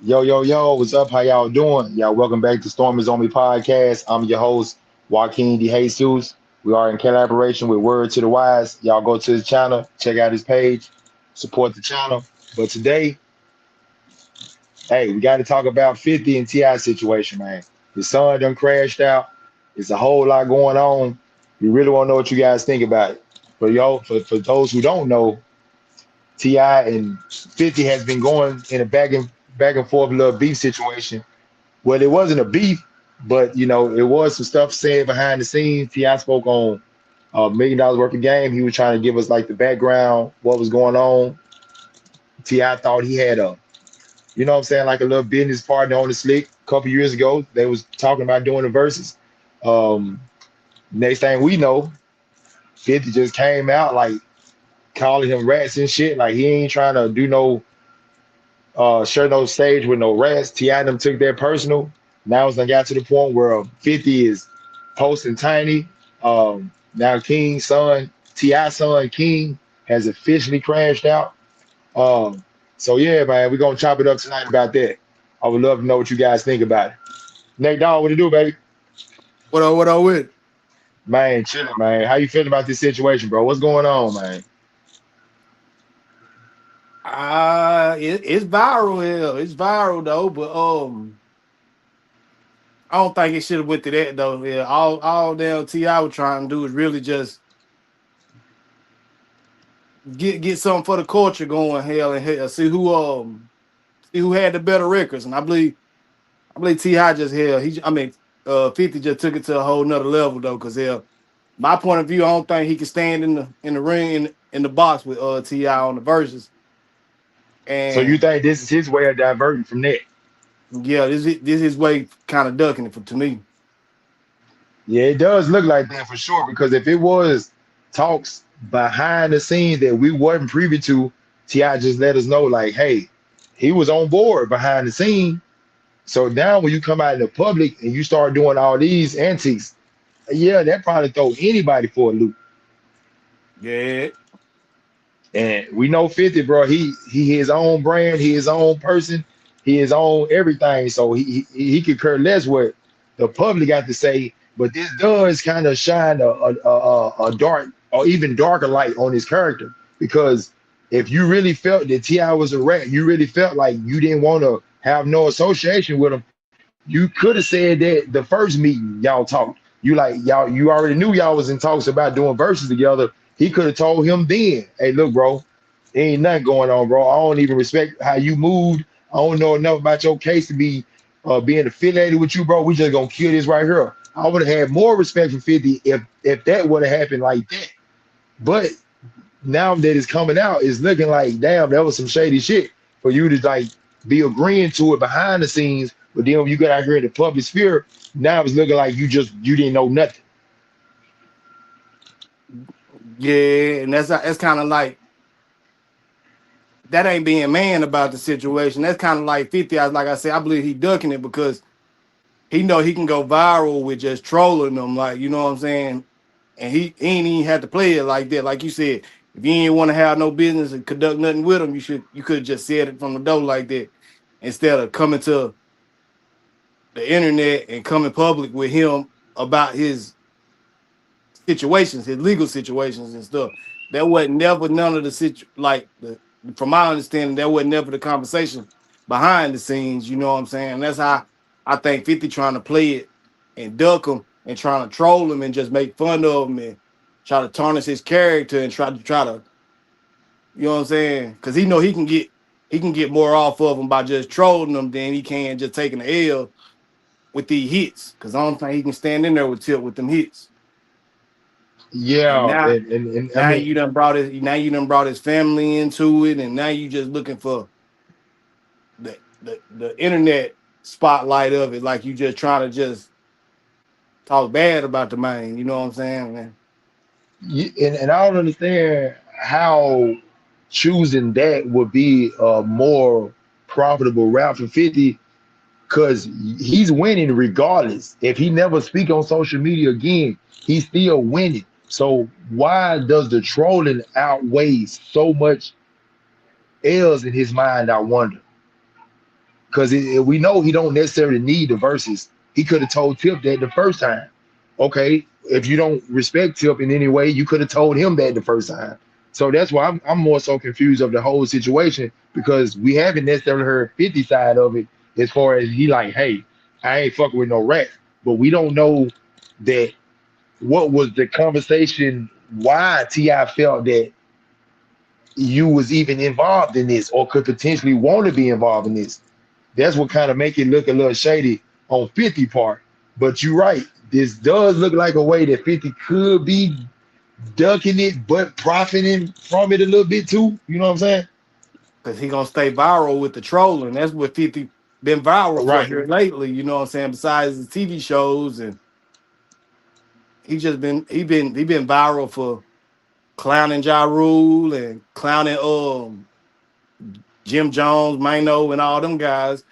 Yo, yo, yo, what's up? How y'all doing? Y'all, welcome back to Storm is On Me podcast. I'm your host, Joaquin De Jesus. We are in collaboration with Word to the Wise. Y'all go to his channel, check out his page, support the channel. But today, hey, we got to talk about 50 and T.I. situation, man. His son done crashed out. It's a whole lot going on. We really want to know what you guys think about it. For those who don't know, T.I. and 50 has been going in a back and forth little beef situation. Well, it wasn't a beef, but it was some stuff said behind the scenes. Ti spoke on $1 million worth of game. He was trying to give us like the background, what was going on. Ti thought he had what I'm saying, like a little business partner on the slick a couple years ago. They was talking about doing the verses. Um, Next thing we know, 50 just came out like calling him rats and shit. Like he ain't trying to do no share no stage with no rats. Ti and them took that personal. Now it's done got to the point where 50 is posting Tiny. Now King's son, Ti son King, has officially crashed out. Um, so yeah, man, we're gonna chop it up tonight about that. I would love to know what you guys think about it. Nate Dogg, what to do, baby? What I with? Man, chilling, man. How you feeling about this situation, bro? What's going on, man? It's viral hell. It's viral though, but I don't think it should have went to that though. Yeah, all damn Ti was trying to do is really just get something for the culture going. Hell and hell, see who had the better records, and I believe Ti just hell. I mean, 50 just took it to a whole nother level though, because hell, my point of view, I don't think he can stand in the ring in the box with Ti on the verses. So you And think this is his way of diverting from that? yeah, this is way kind of ducking it for to me. Yeah, it does look like that for sure. Because if it was talks behind the scenes that we wasn't privy to, Ti just let us know, like, hey, he was on board behind the scene. So now when you come out in the public and you start doing all these antics, yeah, that probably throw anybody for a loop. Yeah, And we know 50, bro. He his own brand, he his own person, he his own everything. So he could care less what the public got to say. But this does kind of shine a dark or even darker light on his character. Because if you really felt that Ti was a rat, you really felt like you didn't want to have no association with him. You could have said that the first meeting y'all talked. You already knew y'all was in talks about doing verses together. He could have told him then, hey, look, bro, ain't nothing going on, bro. I don't even respect how you moved. I don't know enough about your case to be being affiliated with you, bro. We just gonna kill this right here. I would have had more respect for 50 if that would have happened like that. But now that it's coming out, it's looking like, damn, that was some shady shit for you to like be agreeing to it behind the scenes. But then when you got out here in the public sphere, now it's looking like you didn't know nothing. yeah, and that's kind of like that ain't being man about the situation. That's kind of like 50. Like I said, I believe he ducking it because he know he can go viral with just trolling them, like you know what I'm saying. And he ain't even had to play it like that. Like you said, if you ain't want to have no business and conduct nothing with him, you could have just said it from the door like that instead of coming to the internet and coming public with him about his situations, his legal situations and stuff. That wasn't never none of the from my understanding, that wasn't never the conversation behind the scenes. You know what I'm saying? That's how I think 50 trying to play it and duck him and trying to troll him and just make fun of him and try to tarnish his character and try to you know what I'm saying? Because he know he can get more off of him by just trolling them than he can just taking the L with these hits. Because I don't think he can stand in there with Tip with them hits. And Yeah, now and I now mean, you done brought his family into it, and now you just looking for the internet spotlight of it, like you just trying to just talk bad about the man. You know what I'm saying, man? and I don't understand how choosing that would be a more profitable route for 50 because he's winning regardless. If he never speak on social media again, he's still winning. So why does the trolling outweigh so much else in his mind? I wonder. because we know he don't necessarily need the verses. He could have told Tip that the first time. Okay, if you don't respect Tip in any way, you could have told him that the first time. So that's why I'm more so confused of the whole situation because we haven't necessarily heard 50 side of it as far as he like, hey, I ain't fucking with no rat. But we don't know that what was the conversation, why T.I. felt that you was even involved in this or could potentially want to be involved in this. That's what kind of make it look a little shady on 50 part. But you're right. This does look like a way that 50 could be ducking it, but profiting from it a little bit too. You know what I'm saying? Because he gonna stay viral with the trolling. That's what 50 been viral for Right. here lately. You know what I'm saying? Besides the TV shows, and he been viral for clowning Ja Rule and clowning Jim Jones, Mano, and all them guys.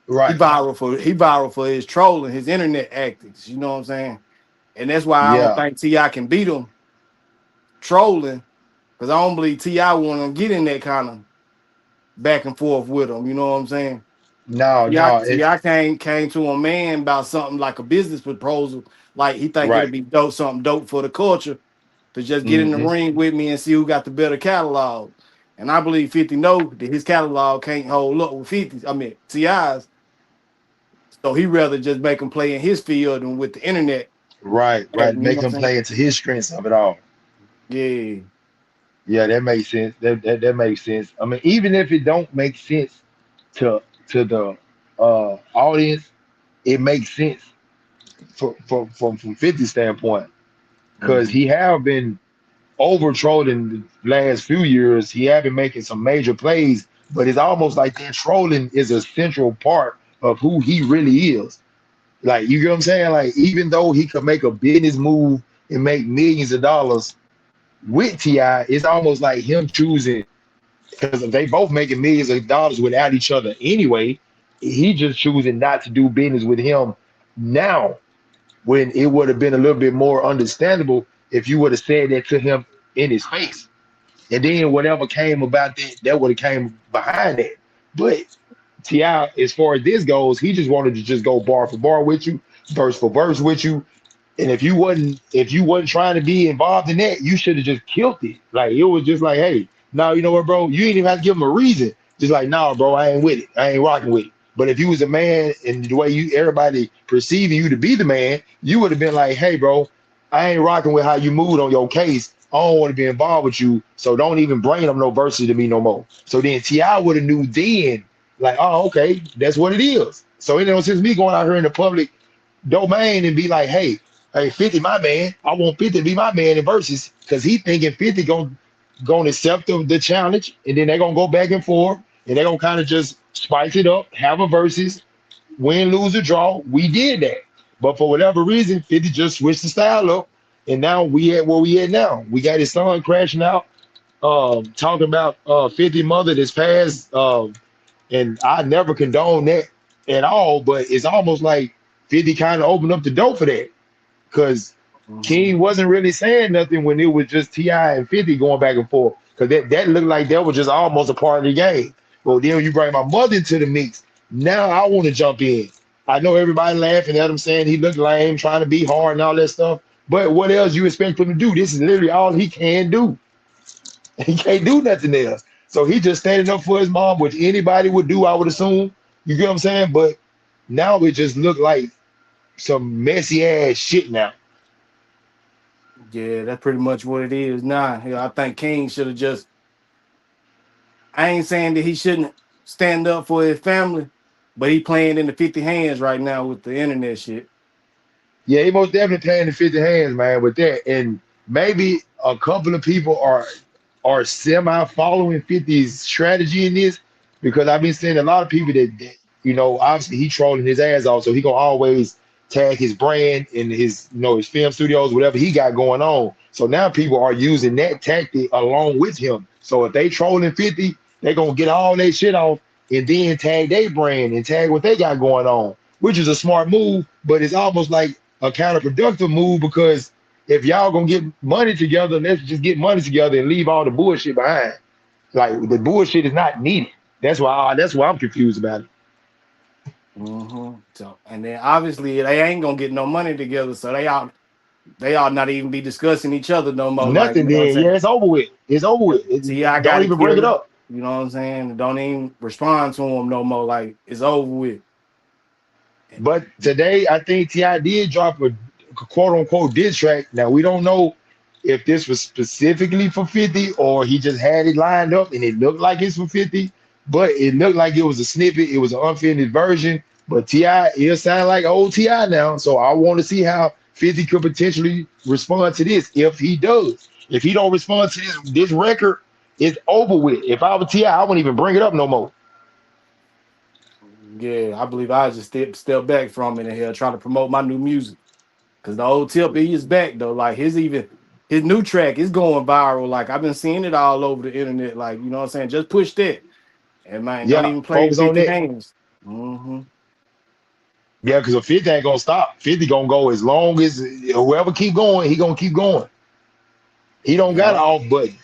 He Right. viral for his trolling, his internet actings. You know what I'm saying? And that's why I don't Yeah. think Ti can beat him trolling, because I don't believe Ti want to get in that kind of back and forth with him. You know what I'm saying? No, Ti no. Ti came to a man about something like a business proposal, like he think it'll Right. be dope, something dope for the culture to just get in the Hmm. ring with me and see who got the better catalog. And I believe 50 know that his catalog can't hold up with 50. I mean Ti's. So he rather just make him play in his field and with the internet. Right. You Right. know Make what I'm him saying? play into his strengths of it all. Yeah. Yeah, that makes sense. That makes sense. I mean, even if it don't make sense to the audience, it makes sense from 50 standpoint because Mhm. he have been over trolling the last few years. He have been making some major plays, but it's almost like that trolling is a central part of who he really is. Like you get what I'm saying? Like even though he could make a business move and make millions of dollars with Ti, it's almost like him choosing because they both making millions of dollars without each other anyway. He just choosing not to do business with him now when it would have been a little bit more understandable if you would have said that to him in his face. And then whatever came about that, that would have came behind that. But T.I., as far as this goes, he just wanted to just go bar for bar with you, verse for verse with you. And if you wasn't trying to be involved in that, you should have just killed it. Like it was just like, hey, no, you know what, bro? You ain't even have to give him a reason. Just like, no, bro, I ain't with it. I ain't rocking with it. But if you was a man and the way you everybody perceiving you to be the man, you would have been like, hey, bro, I ain't rocking with how you moved on your case. I don't want to be involved with you. So don't even bring them no verses to me no more. So then T.I. would have knew then, like, oh, okay, that's what it is. So it don't sense me going out here in the public domain and be like, hey, 50 my man. I want 50 to be my man in verses because he thinking 50 gonna accept the challenge and then they're gonna go back and forth and they're gonna kind of just spice it up, have a verses, win, lose, or draw. We did that. But for whatever reason, 50 just switched the style up. And now we at where we at now. We got his son crashing out, talking about 50 mother that's passed. And I never condone that at all, but it's almost like 50 kind of opened up the door for that because Mhm. King wasn't really saying nothing when it was just T.I. and 50 going back and forth. Because that looked like that was just almost a part of the game. Well, then when you bring my mother into the mix, now I want to jump in. I know everybody laughing at him saying he looked lame, trying to be hard and all that stuff. But what else you expect him to do? This is literally all he can do. He can't do nothing else. So he just standing up for his mom, which anybody would do, I would assume. You get what I'm saying? But now it just looked like some messy ass shit now. Yeah, that's pretty much what it is now. I think King should have just. I ain't saying that he shouldn't stand up for his family, but he playing in the 50 hands right now with the internet shit. Yeah, he most definitely playing the 50 hands, man, with that. And maybe a couple of people are semi following 50's strategy in this because I've been seeing a lot of people that obviously he trolling his ass off, so he gonna always tag his brand and his his film studios, whatever he got going on. So now people are using that tactic along with him. So if they trolling 50, they gonna get all that shit off and then tag their brand and tag what they got going on, which is a smart move, but it's almost like a counterproductive move because if y'all gonna get money together, let's just get money together and leave all the bullshit behind. Like the bullshit is not needed. That's why I'm confused about it. So, and then obviously they ain't gonna get no money together, so they ought not even be discussing each other no more. Like, you Nothing know what I'm then. Yeah, saying? it's over with. It's over Yeah. with. T.I. got Don't it even bring it killed. up. You know what I'm saying? Don't even respond to him no more. Like, it's over with. But today, I think Ti did drop a quote unquote diss track. Now we don't know if this was specifically for 50 or he just had it lined up and it looked like it's for 50. But it looked like it was a snippet. It was an unfinished version. But Ti, it'll sound like old Ti now. So I want to see how 50 could potentially respond to this if he does. If he don't respond to this record, it's over with. If I was Ti, I wouldn't even bring it up no more. Yeah, I believe I just step back from it and here try to promote my new music. Cause the old tip he is back though. Like his new track is going viral. Like I've been seeing it all over the internet. Like, you know what I'm saying? Just push that. And man, don't Yeah, even play focus on 50 that. games. Mm-hmm. Yeah, because a 50 ain't gonna stop. 50 gonna go as long as whoever keep going, he gonna keep going. He don't got an Yeah. off button.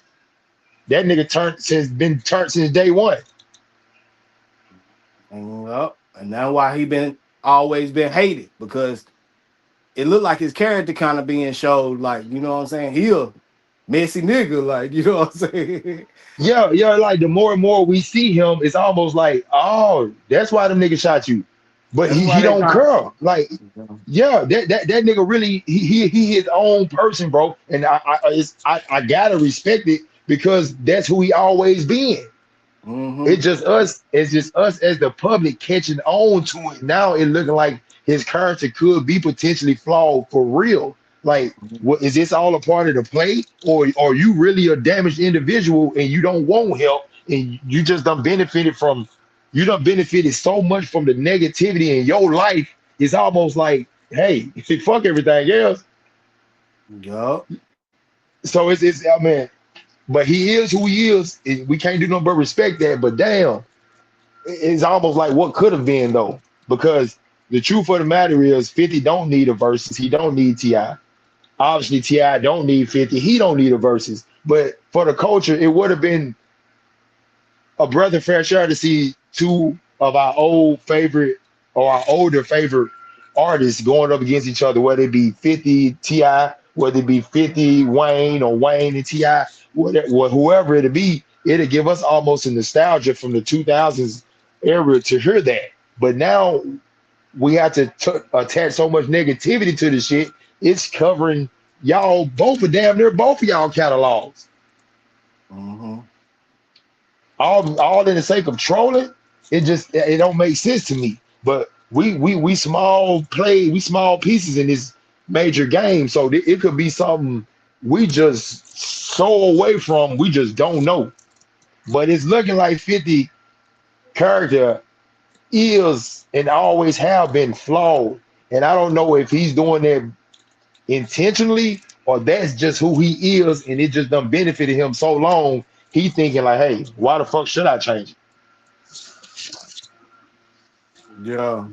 That nigga been turned since day one. And that's why he been always been hated because it looked like his character kind of being showed, like, you know what I'm saying? He a messy nigga, like, you know what I'm saying? Yeah, yeah, like the more and more we see him, it's almost like, oh, that's why them niggas shot you. But That's he why they don't trying. care. Like, yeah, that nigga really he his own person, bro. And I gotta respect it because that's who he always been. Mm-hmm. It's just us as the public catching on to it. Now it looking like his character could be potentially flawed for real. Like, what is this all a part of the play? Or are you really a damaged individual and you don't want help and you just done benefited from you done benefited so much from the negativity in your life? It's almost like, hey, fuck everything else. Yup. So it's I mean, but he is who he is. We can't do nothing but respect that. But damn, it's almost like what could have been though, because the truth of the matter is 50 don't need a versus. He don't need Ti. Obviously, Ti don't need 50. He don't need a versus. But for the culture, it would have been a breath of fresh air to see two of our old favorite or our older favorite artists going up against each other, whether it be 50 Ti, whether it be 50 Wayne or Wayne and Ti, whoever it'll be, it'll give us almost a nostalgia from the 2000s era to hear that. But now we have to attach so much negativity to the shit. It's covering y'all both of damn near both of y'all catalogs. Mm-hmm. All in the sake of trolling, it don't make sense to me. But we we small pieces in this major game, so it could be something we just so away from, we just don't know. But it's looking like 50 character is and always have been flawed, and I don't know if he's doing that intentionally or that's just who he is, and it just done benefited him so long. He thinking like, hey, why the fuck should I change it? Yeah.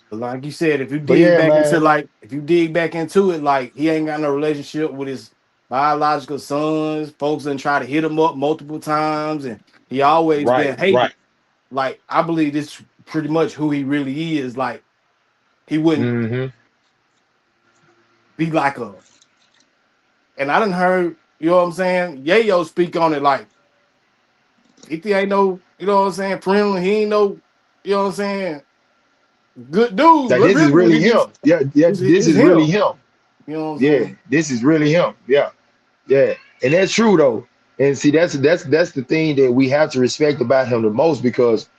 But like you said, But yeah, man, if you dig back into it, like he ain't got no relationship with his biological sons. Folks done try to hit him up multiple times, and he always right, been hated. right. Like I believe this pretty much who he really is. Like he wouldn't Hmm. be like a. And I done heard, you know what I'm saying? Yayo speak on it like 50 ain't no, you know what I'm saying, friendly. He ain't no, you know what I'm saying, good dude. That But this is really, what really it him. is, Yeah, yeah, this it's is really him. him. You know what I'm Yeah, saying? this is really him. Yeah, yeah. And that's true though. And see, that's the thing that we have to respect about him the most because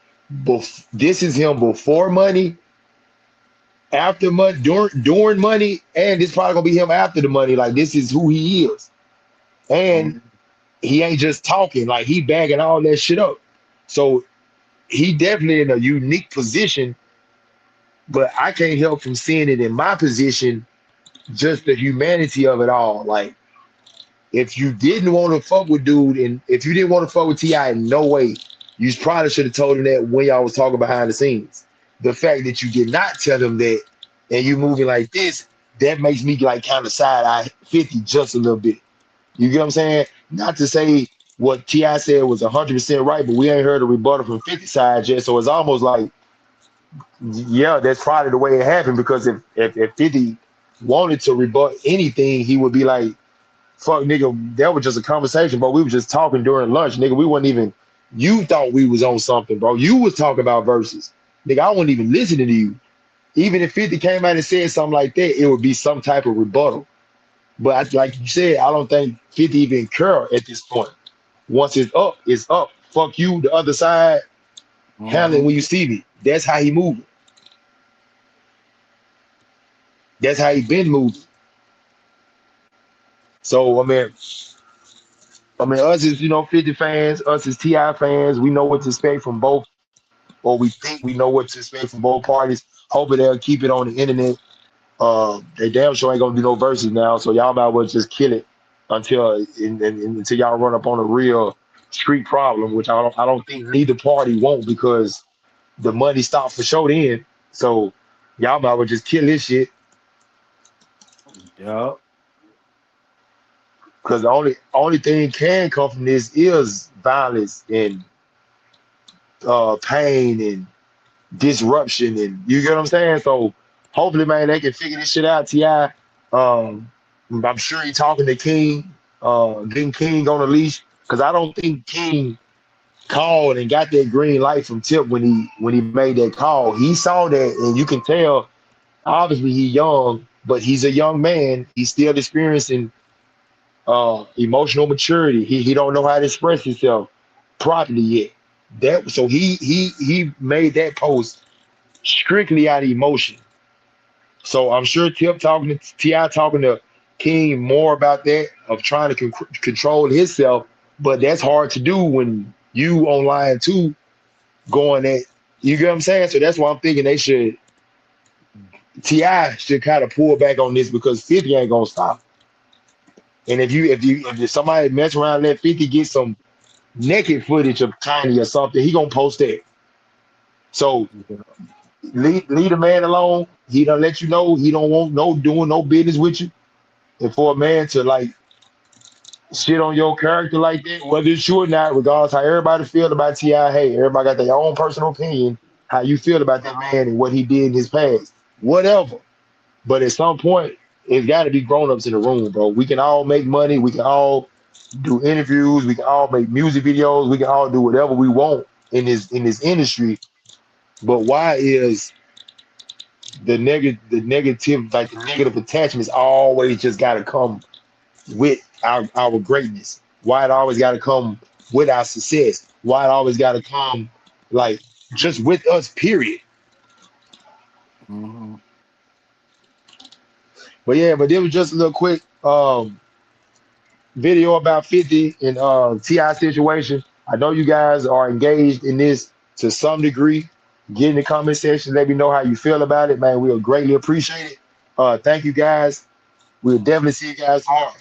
this is him before money, after money, during money, and it's probably gonna be him after the money. Like this is who he is. And Mhm. he ain't just talking, like he bagging all that shit up. So he definitely in a unique position, but I can't help from seeing it in my position, just the humanity of it all. Like if you didn't want to fuck with dude, and if you didn't want to fuck with Ti in no way, you probably should have told him that when y'all was talking behind the scenes. The fact that you did not tell him that, and you moving like this, that makes me like kind of side eye 50 just a little bit. You get what I'm saying? Not to say what T.I. said was 100% right, but we ain't heard a rebuttal from 50 side yet. So it's almost like, yeah, that's probably the way it happened, because if 50 wanted to rebut anything, he would be like, fuck, nigga, that was just a conversation, bro. We were just talking during lunch, nigga. We wasn't even, you thought we was on something, bro. You was talking about verses. Nigga, I wasn't even listening to you. Even if 50 came out and said something like that, it would be some type of rebuttal. But like you said, I don't think 50 even care at this point. Once it's up, it's up. Fuck you, the other side, handle it when you see me. That's how he moving. That's how he been moving. So us as 50 fans, us as Ti fans, we know what to expect from both, or we think we know what to expect from both parties. Hopefully they'll keep it on the internet. They damn sure ain't gonna do no verses now, so y'all might well just kill it until y'all run up on a real street problem, which I don't think neither party won't, because the money stopped for sure then. So y'all might well just kill this shit, Yeah. because the only thing can come from this is violence and pain and disruption, and you get what I'm saying. So hopefully, man, they can figure this shit out. Ti, I'm sure he talking to King, getting King on a leash, because I don't think King called and got that green light from Tip when he made that call. He saw that, and you can tell. Obviously, he's young, but he's a young man. He's still experiencing emotional maturity. He don't know how to express himself properly yet. That so he made that post strictly out of emotion. So I'm sure Tip talking to Ti talking to King more about that, of trying to control himself, but that's hard to do when you online too, going at, you get what I'm saying. So that's why I'm thinking Ti should kind of pull back on this, because 50 ain't gonna stop. And if somebody mess around and let 50 get some naked footage of Tiny or something, he gonna post that. So leave the man alone. He don't let you know he don't want doing no business with you. And for a man to like shit on your character like that, whether it's true or not, regardless how everybody feel about Ti, hey, everybody got their own personal opinion, how you feel about that man and what he did in his past, whatever. But at some point, it's got to be grown-ups in the room, bro. We can all make money. We can all do interviews. We can all make music videos. We can all do whatever we want in this industry. But why is the negative, like the negative attachments, always just got to come with our greatness? Why it always got to come with our success? Why it always got to come like just with us? Period. Mm-hmm. But yeah, but it was just a little quick video about 50 and Ti situation. I know you guys are engaged in this to some degree. Get in the comment section, let me know how you feel about it, man. We'll greatly appreciate it. Thank you guys. We'll definitely see you guys tomorrow.